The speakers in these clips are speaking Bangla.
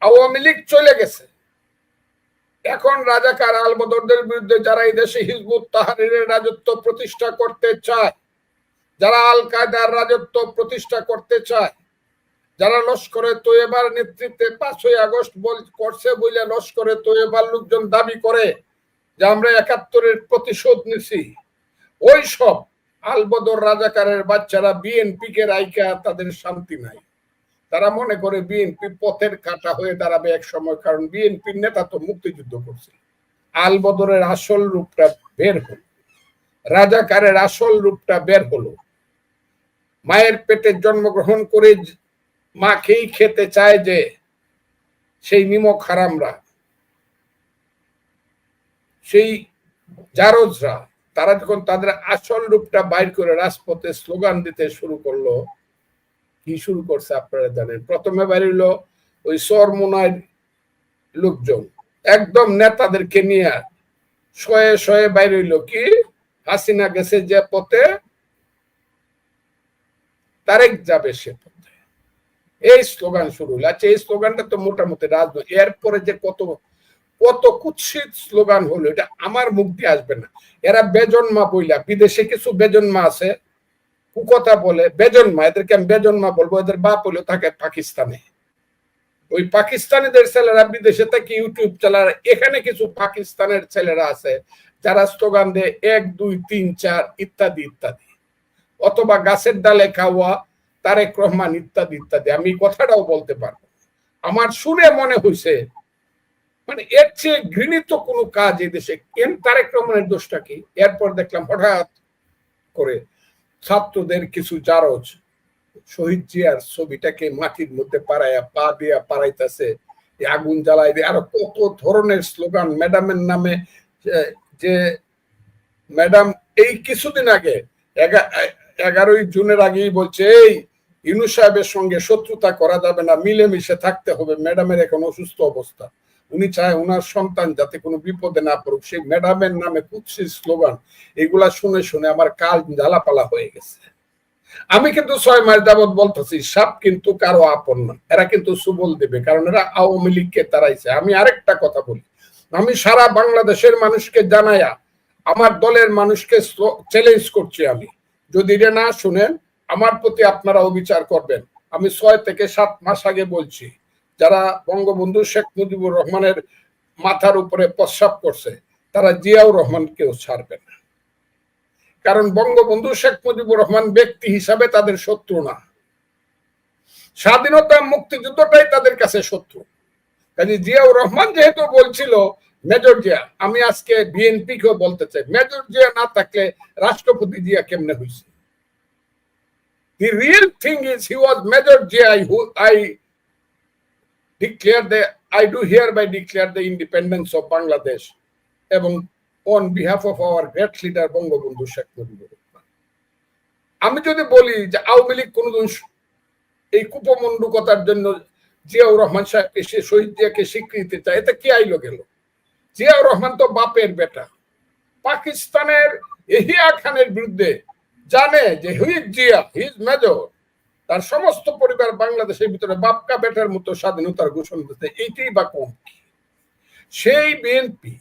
আওয়ামী লীগ চলে গেছে, এখন রাজাকার আলবদরদের বিরুদ্ধে যারা এই দেশে হিজবুত তাহরিরের রাজত্ব প্রতিষ্ঠা করতে চায়, যারা আল কায়দার রাজত্ব প্রতিষ্ঠা করতে চায়, যারা লস্করে তৈয়বার নেতৃত্বে 5ই আগস্ট করছে বলে লস্করে তৈয়বার লোকজন দাবি করে যে আমরা 71-এর প্রতিশোধ নিছি, ওই সব আলবদর রাজাকারের বাচ্চারা বিএনপি কে রাইকা তাদের শান্তি নাই। তারা মনে করে বিএনপি পথের কাটা হয়ে দাঁড়াবে এক সময়, কারণ বিএনপির নেতা তো মুক্তিযুদ্ধ করছে। আলবদরের আসল রূপটা বের হলো, রাজাকারের আসল রূপটা বের হলো। মায়ের পেটে জন্মগ্রহণ করে মাকেই খেতে চায় যে সেই নিমক হারামরা, সেই জারজরা, তারা যখন তাদের আসল রূপটা বাইর করে রাজপথে স্লোগান দিতে শুরু করলো, কি শুরু করছে আপনারা জানেন। প্রথমে বাইরিল ওই চরমোনার লোকজন, একদম নেতাদেরকে নিয়ে শয়ে শয়ে বাইরিল কি হাসিনা গেছে যে পথে তারেক যাবে সে পথে, এই স্লোগান শুরু হলো। আচ্ছা, এই স্লোগানটা তো মোটামুটি রাজনৈতিক, এরপরে যে কত কত কুৎসিত স্লোগান হলো এটা আমার মুখ দিয়ে আসবে না। এরা বেজন্মা বইলা, বিদেশে কিছু বেজন্মা আছে কুকথা বলে, বেজন্মা, এদেরকে আমি বেজন্মা বলবো, এদের বাপ হলো থাকে পাকিস্তানে। ওই পাকিস্তানিদের ছেলেরা বিদেশে থেকে ইউটিউব চালায়, এখানে কিছু পাকিস্তানের ছেলেরা আছে যারা স্লোগান দেয় 1 2 3 4 ইত্যাদি ইত্যাদি, অথবা গাছের ডালে খাওয়া, তারেক রহমান ইত্যাদি ইত্যাদি। আমি কথাটাও বলতে পারবো, আমার শুনে মনে হয়েছে মানে এর চেয়ে ঘৃণিত কোনো কাজ এই দেশে। তারেক রহমানের দোষটা কি? এরপর দেখলাম হঠাৎ করে ছাত্রদের কিছু জারজ শহীদ জিয়ার ছবিটাকে মাটির মধ্যে পাড়াইয়া পা দিয়া পাড়াইতেছে, আগুন জ্বালাই দিয়ে, আরো কত ধরনের স্লোগান ম্যাডামের নামে। যে ম্যাডাম এই কিছুদিন আগে 11ই জুনের আগেই বলছে এই ইউনূস সাহেবের সঙ্গে শত্রুতা করা যাবে না, মিলেমিশে থাকতে হবে, ম্যাডামের এখন অসুস্থ অবস্থা, উনি চায় ওনার সন্তান যাতে কোনো বিপদে না পড়ুক। সেই ম্যাডামের নামে কুৎসিত স্লোগান, এগুলা শুনে শুনে আমার কাল জ্বালাপালা হয়ে গেছে। আমি কিন্তু 6 মাস যাবৎ বলতেছি সাপ কিন্তু কারো আপন না, এরা কিন্তু সুবল দেবে, কারণ এরা আওয়ামী লীগকে তাড়াইছে। আমি আরেকটা কথা বলি, আমি সারা বাংলাদেশের মানুষকে জানাইয়া আমার দলের মানুষকে চ্যালেঞ্জ করছি, আমি যদি এটা না শুনেন আমার প্রতি আপনারা অবিচার করবেন। আমি 6 থেকে 7 মাস আগে বলছি, যারা বঙ্গবন্ধু শেখ মুজিবুর রহমানের মাথার উপরে প্রস্রাব করছে তারা জিয়াউর রহমানকেও ছাড়বে না, কারণ বঙ্গবন্ধু শেখ মুজিবুর রহমান ব্যক্তি হিসাবে তাদের শত্রু না, স্বাধীনতা মুক্তিযুদ্ধটাই তাদের কাছে শত্রু। কাজে জিয়াউর রহমান যেহেতু বলছিল মেজর জিয়া, আমি আজকে বিএনপি কেও বলতে চাই, মেজর জিয়া না থাকলে রাষ্ট্রপতি জিয়া কেমনে হয়েছে? The real thing is he was Major Jia, who I do hereby declare the independence of Bangladesh এবং on behalf of our great leader Bangabandhu Sheikh Mujibur Rahman. আমি যদি বলি যে আওয়ামী লীগ কোনদিন এই কুপমন্ডুকতার জন্য জিয়াউর রহমান সাহেবকে, সে শহীদ জিয়াকে স্বীকৃতি চায়, এটা কি আইলো গেল? জিয়াউর রহমান তো বাপের বেটা, পাকিস্তানের এহিয়া খানের বিরুদ্ধে জানে যে হুইজ জিয়া হিজ মেজর, তার সমস্ত পরিবার বাংলাদেশের ভিতরে বাপকা বেটার মতো স্বাধীনতার ঘোষণা দিতে, এইটাই বা কম। সেই বিএনপি,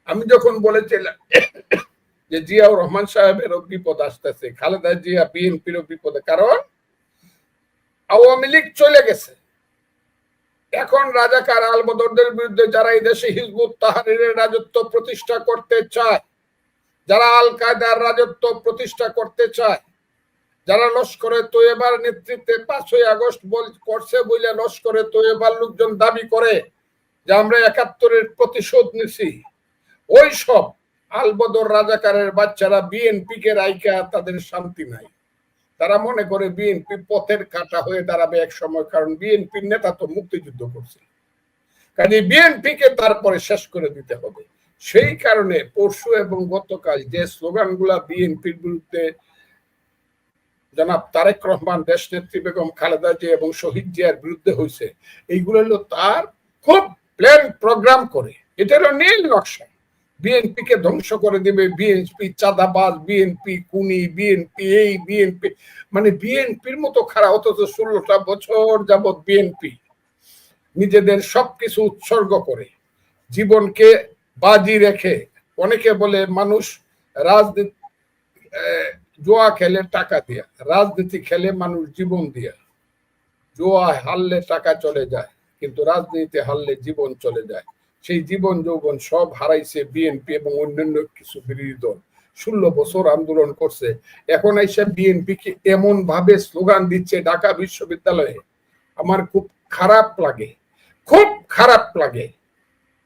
আমি যখন বলেছিলাম যে জিয়াউর রহমান সাহেবেরও বিপদ আসতেছে, খালেদা জিয়া বিএনপিরও বিপদে, কারণ আওয়ামী লীগ চলে গেছে, এখন রাজাকার আলবদরদের বিরুদ্ধে যারা এই দেশে হিজবুত তাহরিরের রাজত্ব প্রতিষ্ঠা করতে চায়, যারা আল কায়দার রাজত্ব প্রতিষ্ঠা করতে চায়, যারা লস্করে তৈয়বার নেতৃত্বে 5ই আগস্ট করছে বলে লস্করে তৈয়বার লোকজন দাবি করে যে আমরা 71-এর প্রতিশোধ নিছি, ওই সব আলবদর রাজাকারের বাচ্চারা বিএনপি কে রাইকা তাদের শান্তি নাই। তারা মনে করে বিএনপি পথের কাটা হয়ে দাঁড়াবে এক সময়, কারণ বিএনপির নেতা তো মুক্তিযুদ্ধ করছে, কাজে বিএনপি কে তারপরে শেষ করে দিতে হবে। সেই কারণে পরশু এবং গতকাল যে স্লোগানগুলা বিএনপির বিরুদ্ধে জনাব তারেক রহমান, দেশনেত্রী বেগম খালেদা জিয়া এবং শহীদ জিয়ার বিরুদ্ধে হয়েছে, এইগুলো হলো তার খুব প্ল্যান প্রোগ্রাম করে, এটা হলো নীল নকশা। বিএনপি কে ধ্বংস করে দিবে, বিএনপি চাঁদাবাজ, বিএনপি খুনি, বিএনপি এই, বিএনপি মানে বিএনপির মতো খারাপ, অথচ 16টা বছর যাবৎ বিএনপি নিজেদের সবকিছু উৎসর্গ করে, জীবনকে বাজি রেখে, অনেকে বলে মানুষ রাজনীতি জুয়া খেলে টাকা দিয়া, রাজনীতি খেলে মানুষ জীবন দিয়া। জুয়া হারলে টাকা চলে যায়, কিন্তু রাজনীতি হারলে জীবন চলে যায়। সেই জীবন যৌবন সব হারাইছে বিএনপি এবং অন্যান্য কিছু বিরোধী দল। 16 বছর আন্দোলন করছে, এখন এসে বিএনপি কে এমন ভাবে স্লোগান দিচ্ছে ঢাকা বিশ্ববিদ্যালয়ে, আমার খুব খারাপ লাগে, খুব খারাপ লাগে।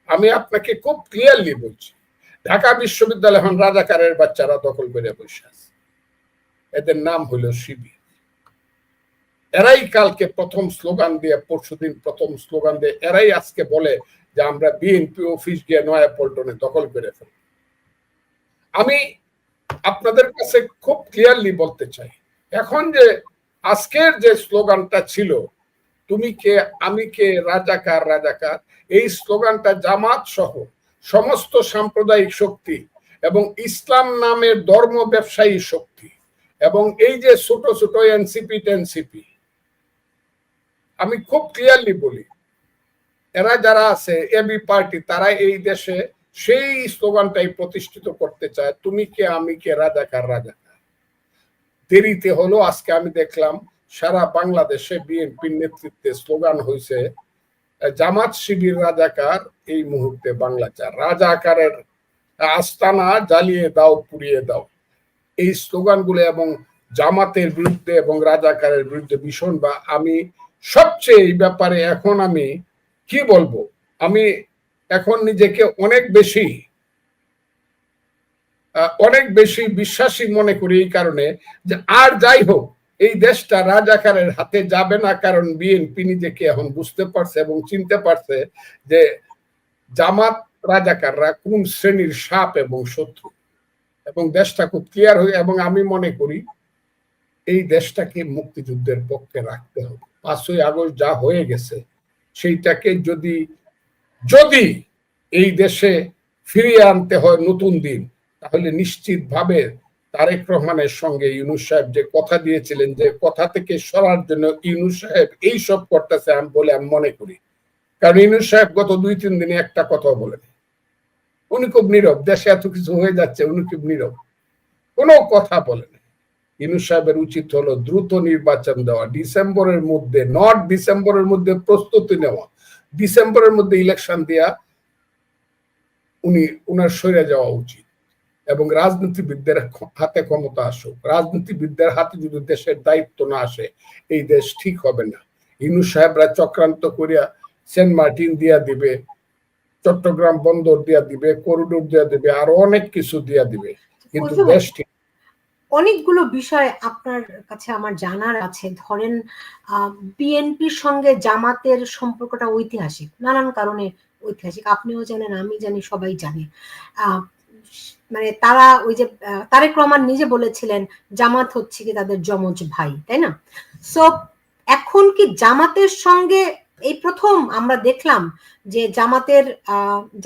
আমি আপনাকে খুব ক্লিয়ারলি বলছি, ঢাকা বিশ্ববিদ্যালয় এখন রাজাকারের বাচ্চারা দখল করে বসে আছে। এদের নাম হলো শিবির। এরাই কালকে প্রথম স্লোগান দিয়ে, পরশুদিন প্রথম স্লোগান দিয়ে, এরাই আজকে বলে যে আমরা বিএনপি অফিস গিয়ে নয়াপল্টনে দখল করে ফেলি। আমি আপনাদের কাছে খুব ক্লিয়ারলি বলতে চাই, এখন যে আজকের যে স্লোগানটা ছিল তুমি কে আমি কে রাজাকার রাজাকার, এই স্লোগানটা জামাত সহ সমস্ত সাম্প্রদায়িক শক্তি এবং ইসলাম নামের ধর্ম ব্যবসায়ী শক্তি এবং এই যে ছোট ছোট এনসিপি টেনসিপি, আমি খুব ক্লিয়ারলি বলি, এরা যারা আছে এবি পার্টি, তারা এই দেশে সেই স্লোগানটাই প্রতিষ্ঠিত করতে চায়, তুমি কে আমি কে রাজাকার রাজাকার। দেরিতে হলো, আজকে আমি দেখলাম সারা বাংলাদেশে বিএনপির নেতৃত্বে স্লোগান হয়েছে জামাত শিবির রাজাকার, এই মুহূর্তে বাংলা চার, রাজাকারের আস্তানা জ্বালিয়ে দাও পুড়িয়ে দাও। এই স্লোগানগুলো এবং জামাতের বিরুদ্ধে এবং রাজাকারের বিরুদ্ধে ভীষণ, বা আমি সবচেয়ে এই ব্যাপারে এখন আমি কি বলবো, আমি এখন নিজেকে অনেক বেশি বিশ্বাসী মনে করি, এই কারণে যে আর যাই হোক এই দেশটা রাজাকারের হাতে যাবে না, কারণ বিএনপি নিজেকে এখন বুঝতে পারছে এবং চিনতে পারছে যে জামাত রাজাকাররা কোন শ্রেণীর সাপ এবং শত্রু, এবং দেশটা খুব ক্লিয়ার হয়ে, এবং আমি মনে করি এই দেশটাকে মুক্তিযুদ্ধের পক্ষে রাখতে হবে। 5ই আগস্ট যা হয়ে গেছে সেইটাকে যদি এই দেশে ফিরিয়ে আনতে হয় নতুন দিন, তাহলে নিশ্চিতভাবে তারেক রহমানের সঙ্গে ইউনূস সাহেব যে কথা দিয়েছিলেন, যে কথা থেকে সরার জন্য ইউনূস সাহেব এই সব করতেছে বলে আমি মনে করি। কারণ ইউনূস সাহেব গত 2-3 দিনে একটা কথা বলেন, উনি খুব নীরব, দেশে এত কিছু হয়ে যাচ্ছে উনি খুব নীরব, কোনো কথা বলেন। ইউনূস সাহেবের উচিত হলো দ্রুত নির্বাচন দেওয়া, ডিসেম্বরের মধ্যে প্রস্তুতি নেওয়া, ডিসেম্বরের মধ্যে ইলেকশন দেওয়া উনার সরে যাওয়া উচিত, এবং রাজনীতিবিদদের হাতে ক্ষমতা আসুক। রাজনীতিবিদদের হাতে যদি দেশের দায়িত্ব না আসে, এই দেশ ঠিক হবে না। ইউনূস সাহেবরা চক্রান্ত করিয়া সেন্ট মার্টিন দিয়া দিবে, চট্টগ্রাম বন্দর দিয়া দিবে, করিডোর দিয়া দিবে, আরো অনেক কিছু দিয়া দিবে, কিন্তু দেশ ঠিক। অনেকগুলো বিষয় আপনার কাছে আমার জানার আছে। ধরেন বিএনপির সঙ্গে জামাতের সম্পর্কটা ঐতিহাসিক, নানান কারণে ঐতিহাসিক, আপনিও জানেন আমি জানি সবাই জানে। মানে তারা ওই যে তারেক রহমান নিজে বলেছিলেন জামাত হচ্ছে কি তাদের যমজ ভাই, তাই না? সো এখন কি জামাতের সঙ্গে এই প্রথম আমরা দেখলাম যে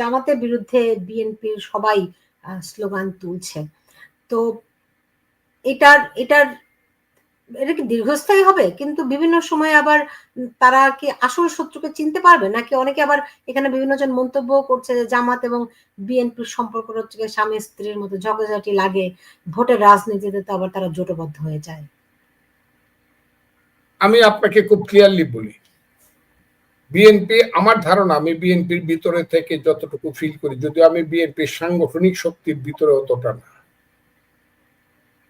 জামাতের বিরুদ্ধে বিএনপির সবাই স্লোগান তুলছে, তো এটা কি দীর্ঘস্থায়ী হবে? কিন্তু বিভিন্ন সময় আবার তারা কি আসল শত্রুকে চিনতে পারবে নাকি? অনেকে আবার এখানে বিভিন্ন জন মন্তব্য করছে যে জামাত এবং বিএনপির সম্পর্ক হচ্ছে স্বামী স্ত্রীর মতো, ঝগড়াঝাটি লাগে, ভোটের রাজনীতিতে তো আবার তারা জোটবদ্ধ হয়ে যায়। আমি আপনাকে খুব ক্লিয়ারলি বলি, বিএনপি, আমার ধারণা, আমি বিএনপির ভিতরে থেকে যতটুকু ফিল করি, যদিও আমি বিএনপির সাংগঠনিক শক্তির ভিতরে অতটা না,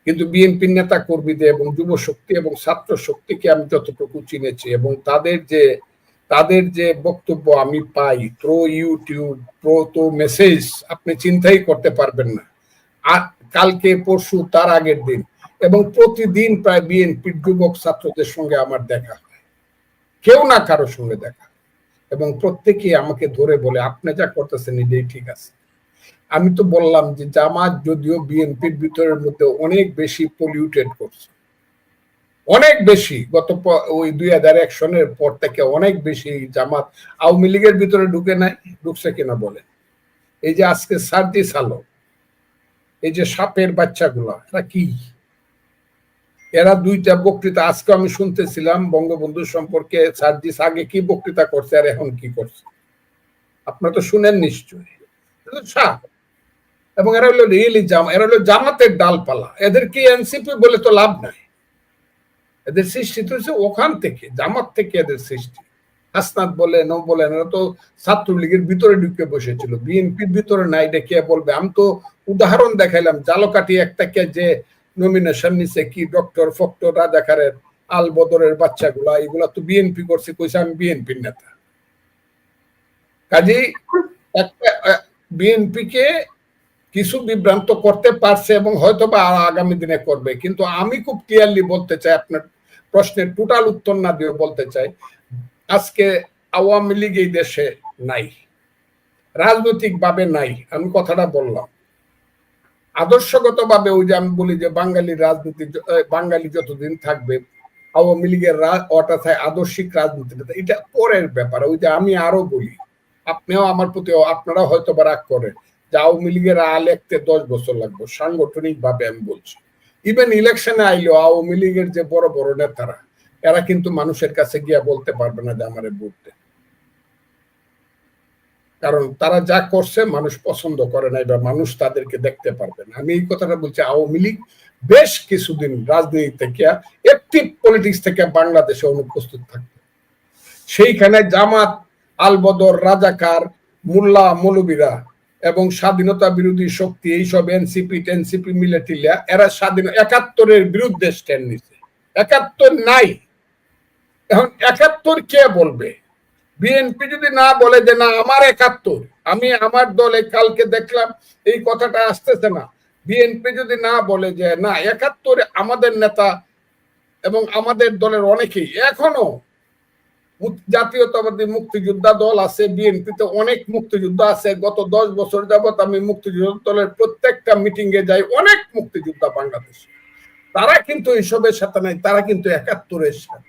কিন্তু বিএনপির নেতা কর্মীদের এবং যুব শক্তি এবং ছাত্র শক্তিকে আমি যতটুকু চিনেছি, এবং তাদের যে বক্তব্য আমি পাই থ্রো ইউটিউব, থ্রো মেসেজ, আপনি চিন্তাই করতে পারবেন না। আর কালকে পরশু তার আগের দিন এবং প্রতিদিন প্রায় বিএনপির যুবক ছাত্রদের সঙ্গে আমার দেখা হয়, কেউ না কারো সঙ্গে দেখা, এবং প্রত্যেকেই আমাকে ধরে বলে আপনি যা করতেছেন এটাই ঠিক আছে। আমি তো বললাম যে জামাত যদিও বিএনপির ভিতরের মধ্যে অনেক বেশি পলিউটেড করছে, অনেক বেশি, গত ওই 2001 সনের পর থেকে অনেক বেশি জামাত আওয়ামী লীগের ভিতরে ঢুকছে কিনা বলেন। এই যে আজকে সার্জিস আলম, এই যে সাপের বাচ্চাগুলা, এরা কি? এরা দুইটা বক্তৃতা আজকে আমি শুনতেছিলাম বঙ্গবন্ধু সম্পর্কে। সার্জিস আগে কি বক্তৃতা করছে আর এখন কি করছে আপনারা তো শুনেন নিশ্চয়ই। এবং এরা হলো রিয়েলি এরা হলো জামাতের ডালপালা। এদের কি এনসিপি বলে তো লাভ নাই, এদের সৃষ্টি তো হচ্ছে ওখান থেকে, জামাত থেকে এদের সৃষ্টি। হাসনাত বলে ন বলেন, এরা তো ছাত্রলীগের ভিতরে ঢুকে বসেছিল, বিএনপির ভিতরে নাই, এটা কে বলবে? আমি তো উদাহরণ দেখাইলাম, জালকাঠি একটাকে যে নমিনেশন নিছে কি ডক্টর ফক্টর রাজাকারের আল বদরের বাচ্চাগুলা, এগুলা তো বিএনপি করছে, কইছে আমি বিএনপির নেতা। কাজেই একটা বিএনপি কে কিছু বিভ্রান্ত করতে পারছে এবং হয়তো বা আগামী দিনে করবে। কিন্তু আমি খুব ক্লিয়ারলি বলতে চাই, আপনার প্রশ্নের টোটাল উত্তর না দিয়ে বলতে চাই, আজকে আওয়ামী লীগ এই দেশে নাই, রাজনৈতিক ভাবে নাই। আমি কথাটা বললাম, আদর্শগত ভাবে ওই যে আমি বলি যে বাঙালি রাজনীতি, বাঙালি যতদিন থাকবে আওয়ামী লীগের অর্থাৎ আদর্শিক রাজনীতি, এটা পরের ব্যাপার। ওই যে আমি আরো বলি, আপনিও আমার প্রতি, আপনারা হয়তো বা রাগ করেন যে আওয়ামী লীগের আলেখতে 10 বছর লাগবে, সাংগঠনিক ভাবে আমি বলছি। ইভেন ইলেকশনে আইলেও আওয়ামী লীগের যে বড় বড় নেতারা, এরা কিন্তু মানুষের কাছে গিয়া বলতে পারবে না যে আমারে ভোট দেন, কারণ তারা যা করছে মানুষ পছন্দ করে নাই বা মানুষ তাদেরকে দেখতে পারবে না। আমি এই কথাটা বলছি, আওয়ামী লীগ বেশ কিছুদিন রাজনীতি থেকে, অ্যাক্টিভ পলিটিক্স থেকে বাংলাদেশে অনুপস্থিত থাকবে। সেইখানে জামাত, আলবদর, রাজাকার, মোল্লা মৌলবীরা এবং স্বাধীনতা বিরোধী শক্তি, এইসব এনসিপি মিলে টিলিয়া এরা স্বাধীন 71-এর বিরুদ্ধে স্ট্যান্ড নিছে। 71 নাই, এখন 71 কে বলবে? বিএনপি যদি না বলে যে না আমার 71, আমি আমার দলে কালকে দেখলাম এই কথাটা আসতেছে না, বিএনপি যদি না বলে যে না 71 আমাদের নেতা এবং আমাদের দলের অনেকেই এখনো জাতীয়তাবাদী মুক্তিযোদ্ধা দল আছে, বিএনপিতে অনেক মুক্তিযোদ্ধা আছে। গত 10 বছর যাবত আমি মুক্তিযোদ্ধা দলের প্রত্যেকটা মিটিং এ যাই, অনেক মুক্তিযোদ্ধা বাংলাদেশে, তারা কিন্তু এইসবের সাথে নাই, তারা কিন্তু 71-এর সাথে।